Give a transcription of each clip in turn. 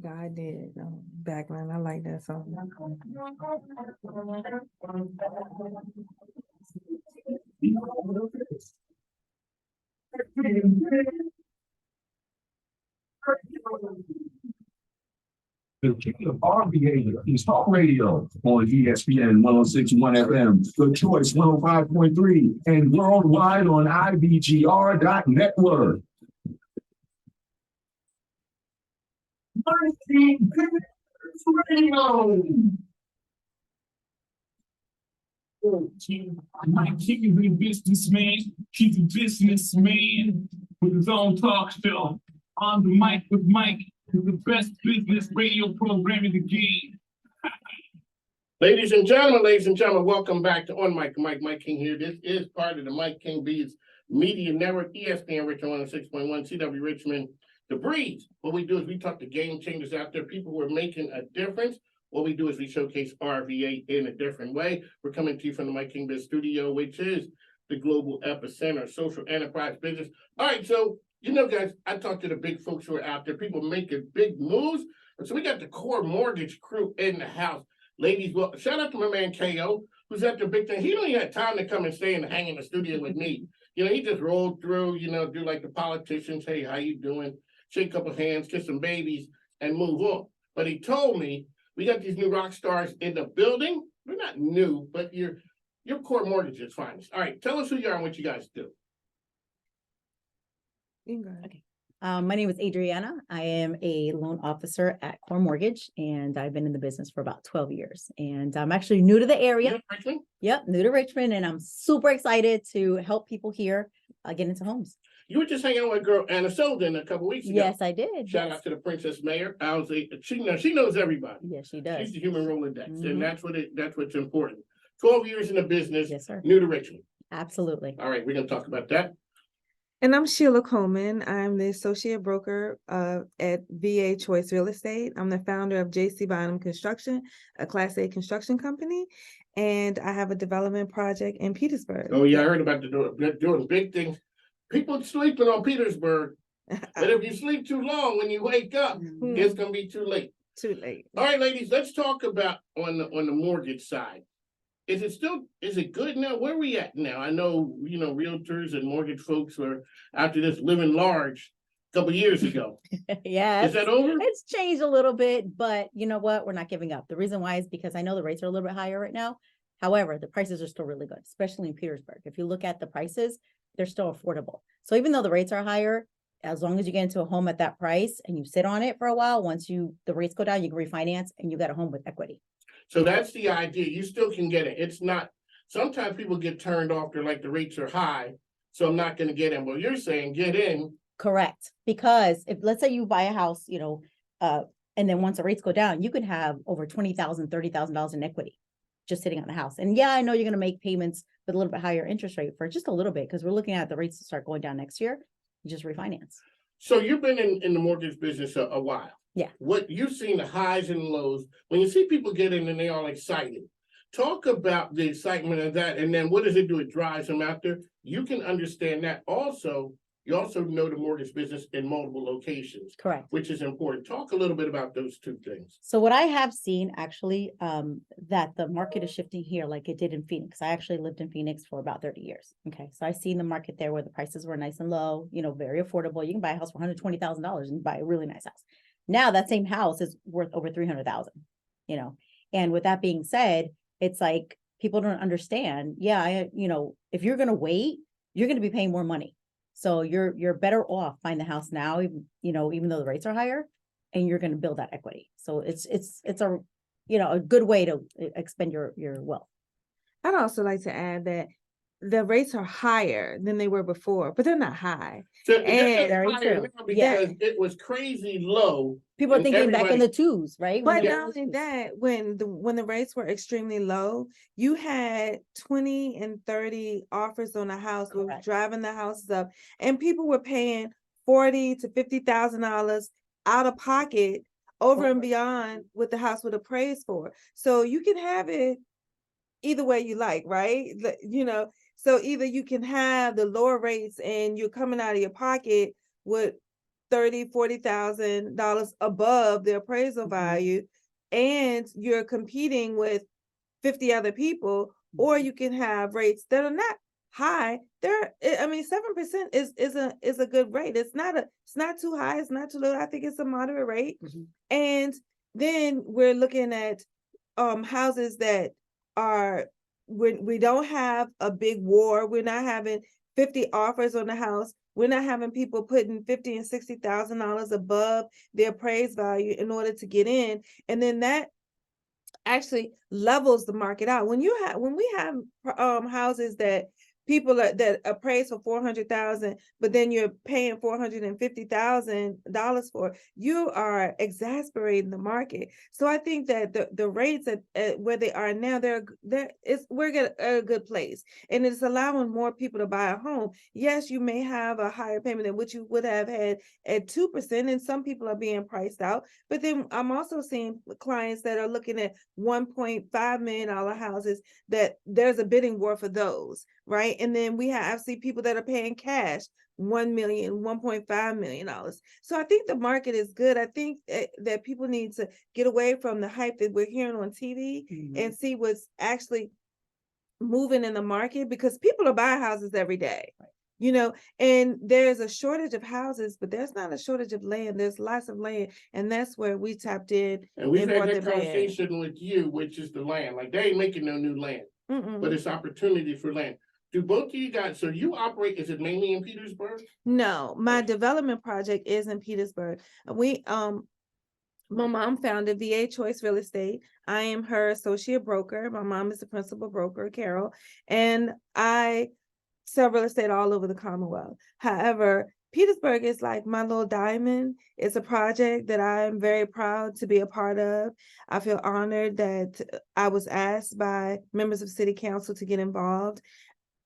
God did. Backline. I like that song. The king of RVA is Talk Radio on ESPN 1061 FM, The Choice 105.3, and worldwide on IBGR.network. Mike King is a businessman. He's a businessman with his own talk show. On the mic with Mike is the best business radio program in the game. Ladies and gentlemen, welcome back to On Mike. Mike King here. This is part of the Mike King Beats Media Network, ESPN Richmond 106.1, CW Richmond, The Breeze. What we do is we talk to game changers out there, people who are making a difference. What we do is we showcase RVA in a different way. We're coming to you from the Mike King Biz Studio, which is the global epicenter of social enterprise business. All right, so, guys, I talked to the big folks who are out there, people making big moves. And so we got the core mortgage crew in the house. Ladies, well, shout out to my man KO, who's at the big thing. He don't even have time to come and stay and hang in the studio with me. He just rolled through, do like the politicians. Hey, how you doing? Shake a couple hands, kiss some babies, and move on. But he told me, we got these new rock stars in the building. They're not new, but your core mortgage is finest. All right, tell us who you are and what you guys do. Okay. My name is Adriana. I am a loan officer at Core Mortgage, and I've been in the business for about 12 years. And I'm actually new to the area. You in Richmond? Yep, new to Richmond, and I'm super excited to help people here get into homes. You were just hanging out with girl Anna Solden a couple weeks ago. Yes, I did. Shout out to the Princess Mayor. She knows everybody. Yes, she does. She's the human Rolodex, Mhm. and that's what's important. 12 years in the business, Yes, sir. new to Richmond. Absolutely. All right, we're gonna talk about that. And I'm Sheila Coleman. I'm the associate broker at VA Choice Real Estate. I'm the founder of JC Bynum Construction, a Class A construction company, and I have a development project in Petersburg. Oh yeah, I heard about they're doing big things. People sleeping on Petersburg, but if you sleep too long, when you wake up, it's gonna be too late. Too late. All right, ladies, let's talk about on the mortgage side. Is it good now? Where are we at now? I know, realtors and mortgage folks were after this living large a couple years ago. Yes. Is that over? It's changed a little bit, but you know what? We're not giving up. The reason why is because I know the rates are a little bit higher right now. However, the prices are still really good, especially in Petersburg. If you look at the prices, they're still affordable. So even though the rates are higher, as long as you get into a home at that price and you sit on it for a while, once the rates go down, you can refinance and you got a home with equity. So that's the idea. You still can get it. It's not, sometimes people get turned off. They're like, the rates are high, so I'm not going to get in. Well, you're saying get in. Correct. Because if, let's say you buy a house, and then once the rates go down, you can have over $20,000, $30,000 in equity just sitting on the house. And yeah, I know you're going to make payments with a little bit higher interest rate for just a little bit, because we're looking at the rates to start going down next year. You just refinance. So you've been in the mortgage business a while. Yeah. What you've seen the highs and lows. When you see people get in and they all excited, talk about the excitement of that. And then what does it do? It drives them out there. You can understand that. Also, you also know the mortgage business in multiple locations. Correct. Which is important. Talk a little bit about those two things. So what I have seen actually, that the market is shifting here like it did in Phoenix. I actually lived in Phoenix for about 30 years. Okay. So I've seen the market there where the prices were nice and low, very affordable. You can buy a house for $120,000 and buy a really nice house. Now that same house is worth over $300,000, and with that being said, it's like people don't understand. Yeah. If you're going to wait, you're going to be paying more money. So you're better off buying the house now, even though the rates are higher, and you're going to build that equity. So it's a good way to expend your wealth. I'd also like to add that the rates are higher than they were before, but they're not high. So And very higher true. now because it was crazy low. People are And thinking back in everybody- the twos, right? But When not only that, when the rates were extremely low, you had 20 and 30 offers on a house, were Correct. driving the houses up, and people were paying $40,000 to $50,000 out of pocket over and beyond what the house would appraise for. So you can have it either way you like, right? So either you can have the lower rates and you're coming out of your pocket with $30,000, $40,000 above the appraisal value, and you're competing with 50 other people, or you can have rates that are not high. I mean, 7% is a good rate. It's not too high, it's not too low. I think it's a moderate rate. And then we're looking at houses that are, we don't have a big war. We're not having 50 offers on the house. We're not having people putting $50,000 and $60,000 above their appraised value in order to get in. And then that actually levels the market out. When we have houses that people that appraise for 400,000, but then you're paying $450,000 for, you are exasperating the market. So I think that the rates at where they are now, we're at a good place, and it's allowing more people to buy a home. Yes, you may have a higher payment than what you would have had at 2%, and some people are being priced out. But then I'm also seeing clients that are looking at $1.5 million houses, that there's a bidding war for those, right? And then I've seen people that are paying cash $1 million, $1.5 million. So I think the market is good. I think that people need to get away from the hype that we're hearing on TV and see what's actually moving in the market, because people are buying houses every day. And there's a shortage of houses, but there's not a shortage of land. There's lots of land, and that's where we tapped in. And we've and had bought that the land. conversation with you, which is the land. Like, they ain't making no new land, but it's opportunity for land. Do both of you guys, so you operate, is it mainly in Petersburg? No, my development project is in Petersburg. My mom founded VA Choice Real Estate. I am her associate broker. My mom is the principal broker, Carol, and I sell real estate all over the Commonwealth. However, Petersburg is like my little diamond. It's a project that I am very proud to be a part of. I feel honored that I was asked by members of City Council to get involved.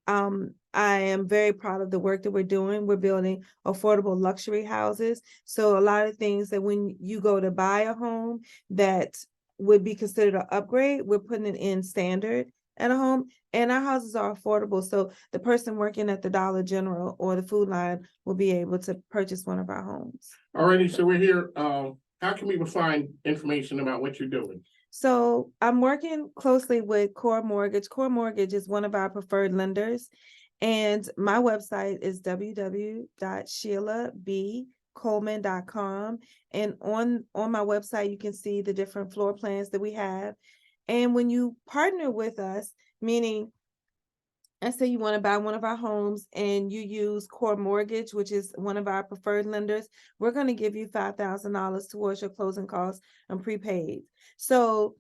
I am very proud of the work that we're doing. We're building affordable luxury houses. So a lot of things that when you go to buy a home that would be considered an upgrade, we're putting it in standard at a home, and our houses are affordable. So the person working at the Dollar General or the Food Line will be able to purchase one of our homes. Alrighty, so we're here. How can we find information about what you're doing? So I'm working closely with Core Mortgage. Core Mortgage is one of our preferred lenders, and my website is www.sheilabcoleman.com. And on my website, you can see the different floor plans that we have. And when you partner with us, meaning, let's say you want to buy one of our homes and you use Core Mortgage, which is one of our preferred lenders, we're going to give you $5,000 towards your closing costs and prepaid. So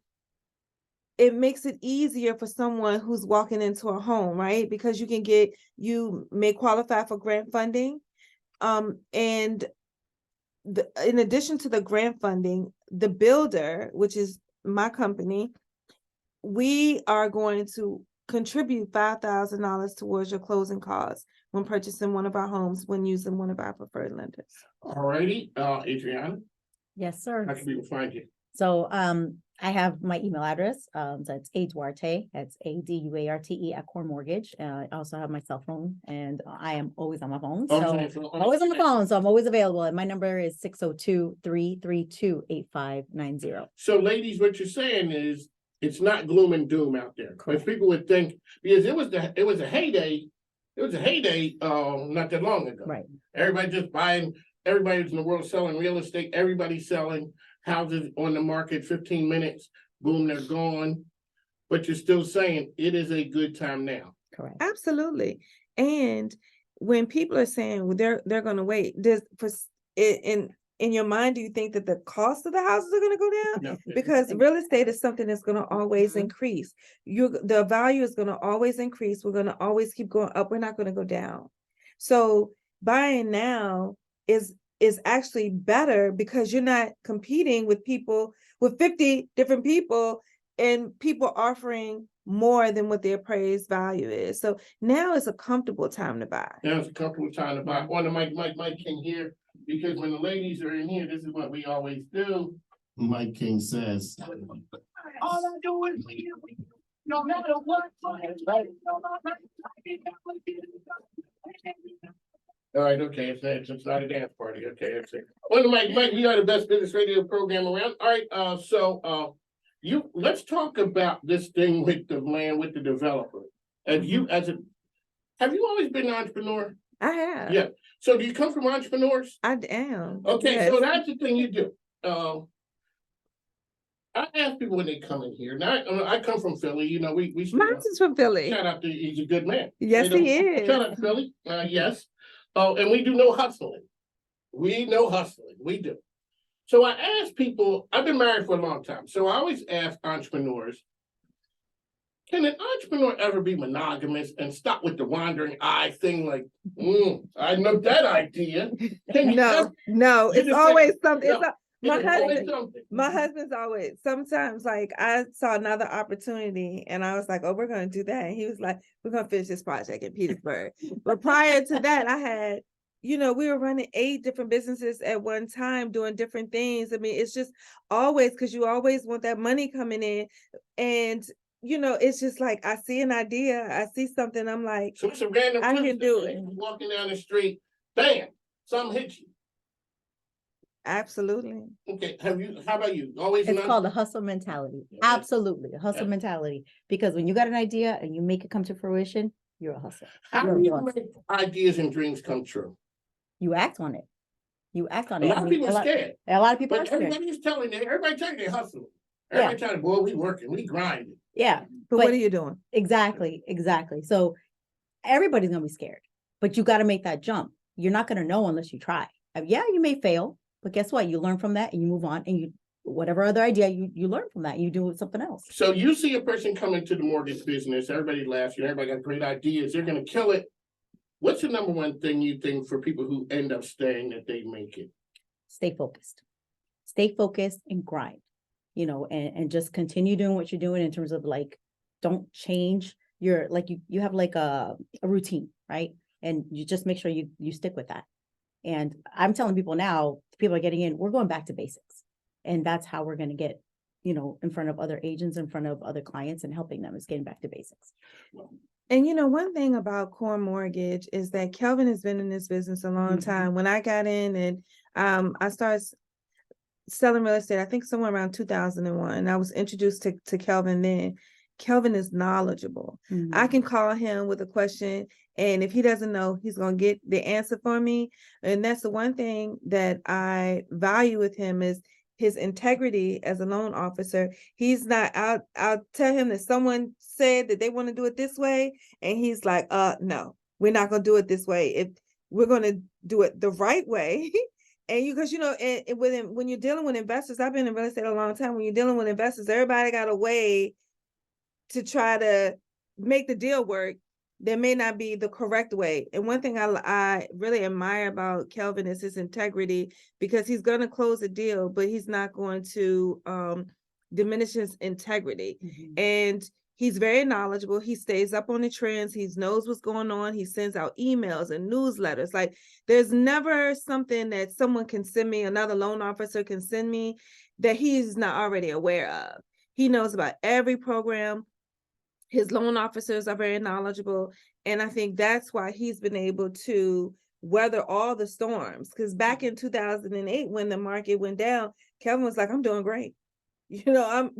it makes it easier for someone who's walking into a home, right? Because you may qualify for grant funding. And in addition to the grant funding, the builder, which is my company, we are going to contribute $5,000 towards your closing costs when purchasing one of our homes when using one of our preferred lenders. Alrighty, Adriana, Yes, sir. how can people find you? So I have my email address. That's aduarte, that's ADUARTE at Core Mortgage. I also have my cell phone, and I am always on my phone. So always on the phone, so I'm always available. And my number is 602-332-8590. So ladies, what you're saying is it's not gloom and doom out there. Because Correct. people would think, because it was a heyday not that long ago. Right. Everybody just buying, everybody's in the world selling real estate, everybody's selling houses on the market, 15 minutes, boom, they're gone. But you're still saying it is a good time now. Correct. Absolutely. And when people are saying, well, they're going to wait, in your mind, do you think that the cost of the houses are going to go down? No. Because real estate is something that's going to always increase. The value is going to always increase. We're going to always keep going up. We're not going to go down. So buying now is actually better, because you're not competing with 50 different people, and people offering more than what their appraised value is. So now is a comfortable time to buy. Now it's a comfortable time to buy. On the Mike King here, because when the ladies are in here, this is what we always do. Mike King says. All I do is for you, no matter what. All right, okay, it's not a dance party, okay, it's well, Mike, we are the best business radio program around. All right, let's talk about this thing with the land with the developer. And you have you always been an entrepreneur? I have. Yeah. So do you come from entrepreneurs? I am. Okay, Yes. so that's the thing you do. I ask people when they come in here. Now, I come from Philly. You know, we Mine's is from Philly. shout out to he's a good man. Yes, You know, he is. Shout out to Philly. Yes. Oh, and we do no hustling. We know hustling. We do. So I ask people. I've been married for a long time, so I always ask entrepreneurs. Can an entrepreneur ever be monogamous and stop with the wandering eye thing? Like, I know that idea. Can you No, no, You it's just always said- something. no, My it's always husband, something. my husband's always, sometimes like I saw another opportunity and I was like, oh, we're gonna do that. And he was like, we're gonna finish this project in Petersburg. But prior to that, I had, we were running 8 different businesses at one time, doing different things. I mean, it's just always, because you always want that money coming in. And, it's just like, I see an idea, I see something, I'm like, So it's a random. I can person, do and it. you walking down the street, bam, something hits you. absolutely. Okay, how about you? Always It's an called a hustle mentality. Yeah. Absolutely, a hustle Yeah. mentality. Because when you got an idea and you make it come to fruition, you're a hustler. How You're do a you boss. make ideas and dreams come true? You act on it. You act on A it. lot I of mean, people are scared, a lot of people are but scared. everybody telling they hustling. Yeah. Everybody telling, boy, we working, we grinding. Yeah, But what But- are you doing? exactly. So everybody's gonna be scared, but you got to make that jump. You're not gonna know unless you try. Yeah, you may fail, but guess what? You learn from that and you move on, and whatever other idea you learn from that, you do something else. So you see a person come into the mortgage business, everybody laughs, everybody got great ideas, they're gonna kill it. What's the number one thing you think for people who end up staying that they make it? Stay focused and grind, and just continue doing what you're doing in terms of like, don't change your, like you have like a routine, right? And you just make sure you stick with that. And I'm telling people now, people are getting in, we're going back to basics. And that's how we're going to get, in front of other agents, in front of other clients, and helping them is getting back to basics. And one thing about Core Mortgage is that Kelvin has been in this business a long Mhm. time. When I got in and I started selling real estate, I think somewhere around 2001. I was introduced to Kelvin then. Kelvin is knowledgeable. I can call him with a question, and if he doesn't know, he's going to get the answer for me. And that's the one thing that I value with him is his integrity as a loan officer. He's not I'll tell him that someone said that they want to do it this way, and he's like, no, we're not going to do it this way. If we're going to do it the right way. And because when you're dealing with investors, I've been in real estate a long time. When you're dealing with investors, everybody got a way to try to make the deal work. There may not be the correct way. And one thing I really admire about Kelvin is his integrity, because he's going to close a deal, but he's not going to diminish his integrity. Mhm. And he's very knowledgeable. He stays up on the trends. He knows what's going on. He sends out emails and newsletters. Like, there's never something that someone can send me, another loan officer can send me, that he's not already aware of. He knows about every program. His loan officers are very knowledgeable. And I think that's why he's been able to weather all the storms. Because back in 2008, when the market went down, Kelvin was like, I'm doing great. I'm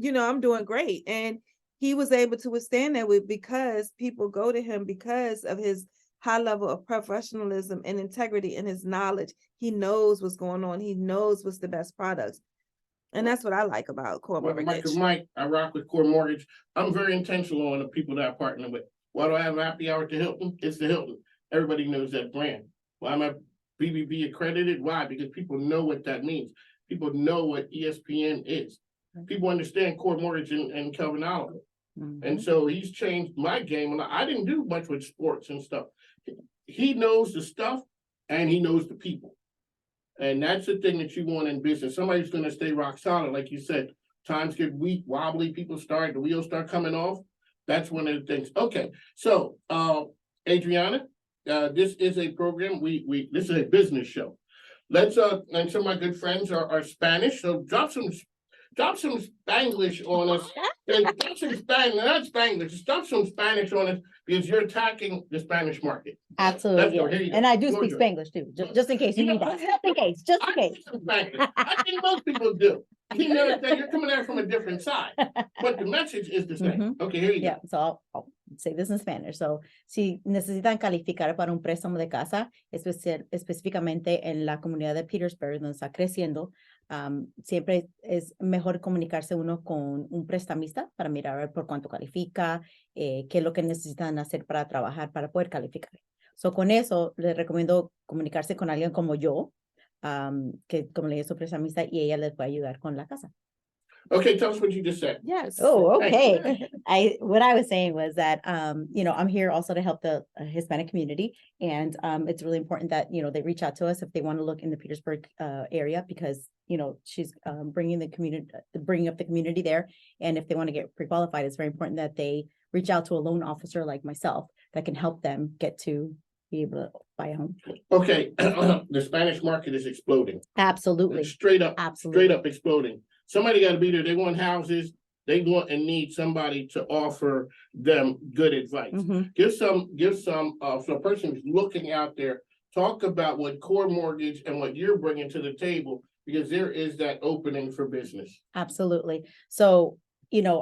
doing great. And he was able to withstand that because people go to him because of his high level of professionalism and integrity and his knowledge. He knows what's going on. He knows what's the best products. And that's what I like about Core Mortgage. Mike, I rock with Core Mortgage. I'm very intentional on the people that I partner with. Why do I have happy hour at the Hilton? It's the Hilton. Everybody knows that brand. Why am I BBB accredited? Why? Because people know what that means. People know what ESPN is. People understand Core Mortgage and Kelvin Oliver. Mhm. And so he's changed my game. And I didn't do much with sports and stuff. He knows the stuff and he knows the people. And that's the thing that you want in business. Somebody's going to stay rock solid. Like you said, times get weak, wobbly, the wheels start coming off. That's one of the things. Okay. So, Adriana, this is a program. This is a business show. Let's, and some of my good friends are Spanish. So drop some Drop some Spanglish on us. And drop some Spanish, not Spanglish, just drop some Spanish on us because you're attacking the Spanish market. Absolutely, go, yes. here you go. And I do Floor speak yours. Spanglish too, just in case you You need know, that, just in case, just in I case. speak some Spanglish. I think most people do. You understand? You're coming at it from a different side, but the message is the same. Okay, here you go. Yeah, so I'll say this in Spanish. So, si necesitan calificar para un préstamo de casa, específicamente en la comunidad de Petersburg, donde está creciendo, siempre es mejor comunicarse uno con un prestamista para mirar a ver por cuánto califica, qué es lo que necesitan hacer para trabajar, para poder calificar. So, con eso, les recomiendo comunicarse con alguien como yo, que como le dije, su prestamista, y ella les puede ayudar con la casa. Okay, tell us what you just said. Yes. Oh, Thank you. okay. What I was saying was that, I'm here also to help the Hispanic community. And, it's really important that, they reach out to us if they want to look in the Petersburg, area, because, she's, bringing up the community there. And if they want to get pre-qualified, it's very important that they reach out to a loan officer like myself that can help them get to be able to buy a home. Okay, the Spanish market is exploding. Absolutely. It's straight up Absolutely. exploding. Somebody gotta be there. They want houses. They want and need somebody to offer them good advice. Mhm. Give some, so a person who's looking out there, talk about what Core Mortgage and what you're bringing to the table, because there is that opening for business. Absolutely. So,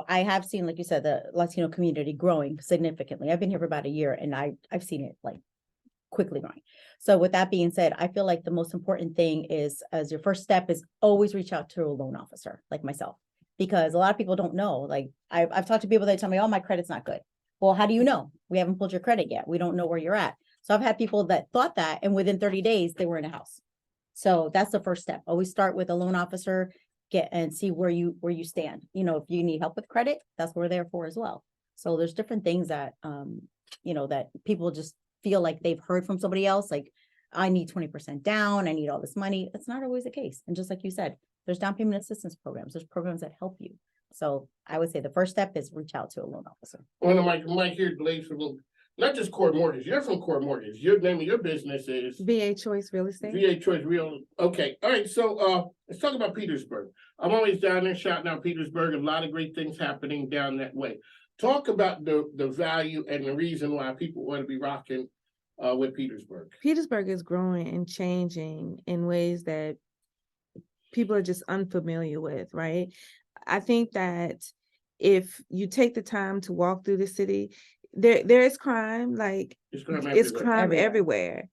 I have seen, like you said, the Latino community growing significantly. I've been here for about a year and I've seen it like quickly growing. So with that being said, I feel like the most important thing is, as your first step, is always reach out to a loan officer like myself, because a lot of people don't know. Like I've talked to people that tell me, oh, my credit's not good. Well, how do you know? We haven't pulled your credit yet. We don't know where you're at. So I've had people that thought that, and within 30 days, they were in a house. So that's the first step. Always start with a loan officer, get and see where you stand. If you need help with credit, that's what we're there for as well. So there's different things that, that people just feel like they've heard from somebody else, like I need 20% down, I need all this money. That's not always the case. And just like you said, there's down payment assistance programs, there's programs that help you. So I would say the first step is reach out to a loan officer. One of my here, Blaze, from not just Core Mortgage. You're from Core Mortgage. Your name of your business is VA Choice Real Estate. VA Choice Real. Okay, all right. So let's talk about Petersburg. I'm always down there shouting out Petersburg. A lot of great things happening down that way. Talk about the value and the reason why people want to be rocking with Petersburg. Petersburg is growing and changing in ways that people are just unfamiliar with, right? I think that if you take the time to walk through the city, there is crime, like It's crime it's everywhere. crime Everywhere. everywhere.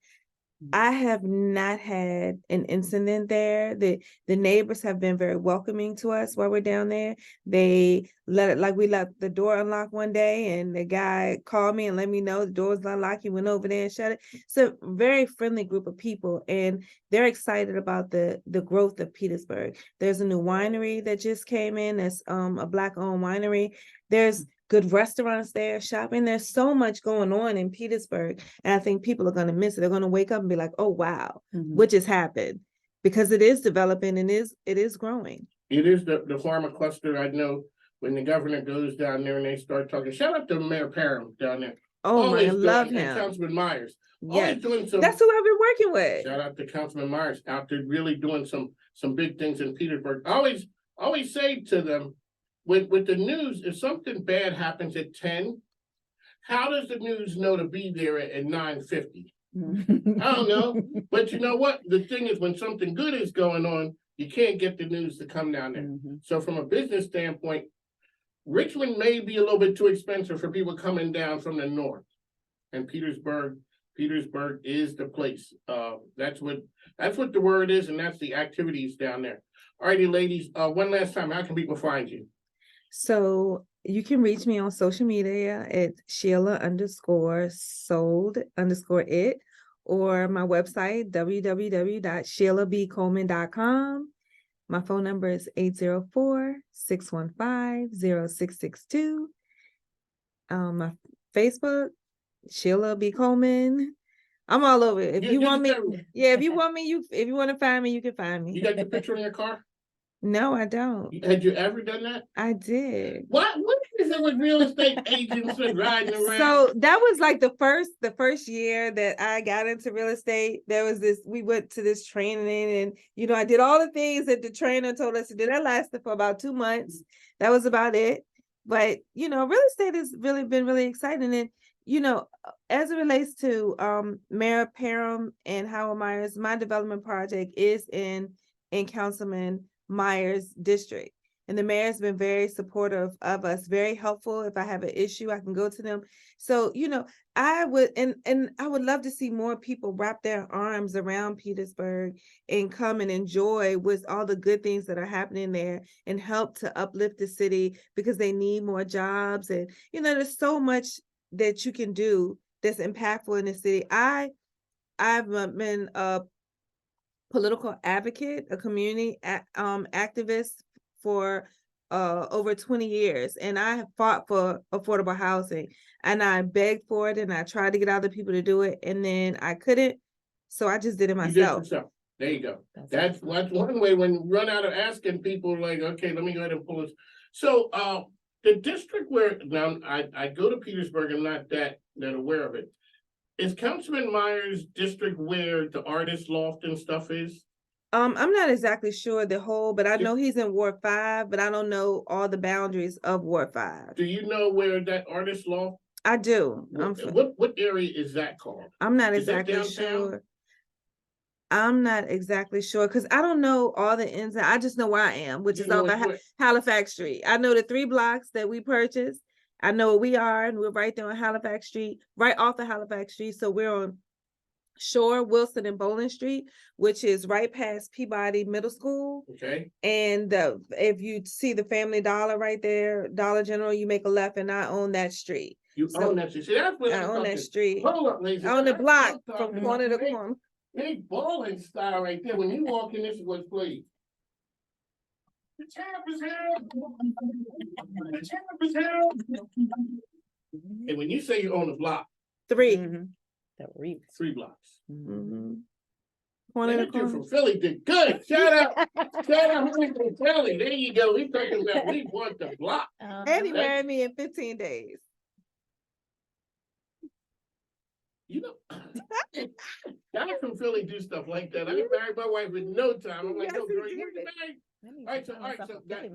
I have not had an incident there. The neighbors have been very welcoming to us while we're down there. They we left the door unlocked one day, and the guy called me and let me know the door was unlocked. He went over there and shut it. It's a very friendly group of people, and they're excited about the growth of Petersburg. There's a new winery that just came in. That's a Black-owned winery. There's good restaurants there, shopping. There's so much going on in Petersburg. And I think people are going to miss it. They're going to wake up and be like, oh, wow, what just happened? Because it is developing and it is growing. It is the pharma cluster. I know when the governor goes down there and they start talking, shout out to Mayor Parham down there. Oh, I love and him. Councilman Myers. Yeah, Always doing some. that's who I've been working with. Shout out to Councilman Myers out there really doing some big things in Petersburg. I always say to them, with the news, if something bad happens at 10, how does the news know to be there at 9:50? I don't know. But you know what? The thing is, when something good is going on, you can't get the news to come down there. So from a business standpoint, Richmond may be a little bit too expensive for people coming down from the north. And Petersburg is the place. That's what the word is, and that's the activities down there. All righty, ladies, one last time, how can people find you? So you can reach me on social media at Sheila_sold_it, or my website, www.sheilabcoleman.com. My phone number is 804-615-0662. My Facebook, Sheila B. Coleman. I'm all over it. If you want me, if you want to find me, you can find me. You got the picture in your car? No, I don't. Had you ever done that? I did. What is it with real estate agents and riding around? So that was like the first year that I got into real estate. There was we went to this training and, I did all the things that the trainer told us to do. That lasted for about 2 months. That was about it. But, real estate has really been really exciting. And, as it relates to Mayor Parham and Howard Myers, my development project is in Councilman Myers' district. And the mayor's been very supportive of us, very helpful. If I have an issue, I can go to them. So, I would, and I would love to see more people wrap their arms around Petersburg and come and enjoy with all the good things that are happening there and help to uplift the city because they need more jobs. And, there's so much that you can do that's impactful in the city. I've been a political advocate, a community activist for over 20 years, and I have fought for affordable housing, and I begged for it, and I tried to get other people to do it, and then I couldn't, so I just did it You did myself. yourself. There you go. That's one way when you run out of asking people like, okay, let me go ahead and pull this. So the district where now I go to Petersburg, I'm not that aware of it. Is Councilman Myers' district where the artist loft and stuff is? I'm not exactly sure the whole, but I know he's in Ward 5, but I don't know all the boundaries of Ward 5. Do you know where that artist loft? I do. What area is that called? I'm not Is that exactly downtown? sure. I'm not exactly sure because I don't know all the ins. I just know where I am, which You is know over it's where- Halifax Street. I know the 3 blocks that we purchased. I know where we are, and we're right there on Halifax Street, right off of Halifax Street. So we're on Shore, Wilson, and Bowling Street, which is right past Peabody Middle School. Okay, And if you see the Family Dollar right there, Dollar General, you make a left, and I own that street. you So- own that. See, that's what I I'm own that talking. street. Hold up, ladies. I own the That's what block I'm from talking corner to about. corner. Big bowling style right there. When you walk in, this is what's played. The champ is here. The champ is here. And when you say you own a block, 3. That reads. 3 blocks. Mhm. Corner to That dude corner. from Philly did good. Shout out homie from Philly. There you go. We talking about we want the block. And he married me in 15 days. You know, guys from Philly do stuff like that. I married my wife in no time. I'm like, Yes, no, he girl, you did. want to get married? All right, so that, go get him.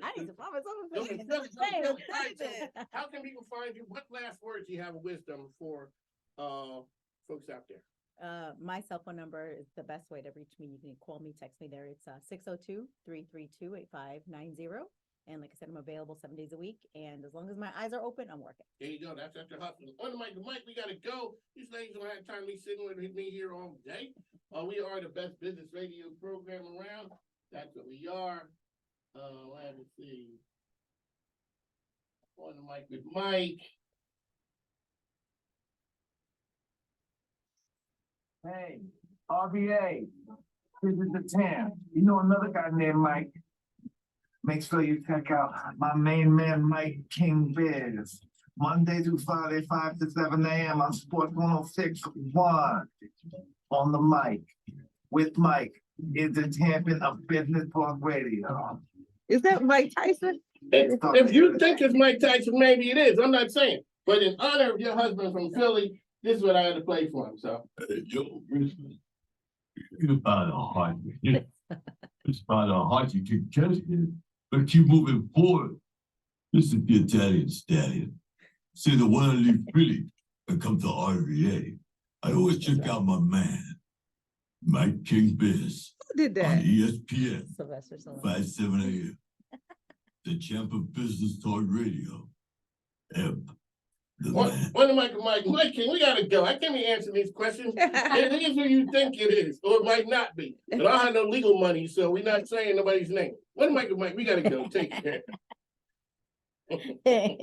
I need to find myself a Go Philly. get Philly, go Hey, Philly. All right, so Philly. how can people find you? What last words you have of wisdom for folks out there? My cell phone number is the best way to reach me. You can call me, text me there. It's 602-332-8590. And like I said, I'm available 7 days a week. And as long as my eyes are open, I'm working. There you go. That's after hustling. On the mic, we gotta go. These ladies don't have time to be sitting with me here all day. We are the best business radio program around. That's what we are. Let's see. On the mic with Mike. Hey, RBA, this is the town. You know another guy named Mike? Make sure you check out my main man, Mike King Biz. Monday through Friday, 5 to 7 a.m. on Sports 106.1 on the mic. With Mike is the champion of Business Talk Radio. Is that Mike Tyson? If you think it's Mike Tyson, maybe it is. I'm not saying. But in honor of your husband from Philly, this is what I had to play for him. So Joe, you about a heart. It's about a heart you can catch it, but keep moving forward. This is the Italian stallion. See the one leave Philly and come to RVA. I always check out my man, Mike King Biz, Who did on that? ESPN, Sylvester Stallone. 5-7 a.m. The champ of Business Talk Radio. Ep, the man. on the mic with Mike King, we gotta go. I can't be answering these questions. It is who you think it is, or it might not be. But I don't have no legal money, so we're not saying nobody's name. On the mic with Mike, we gotta go. Take care.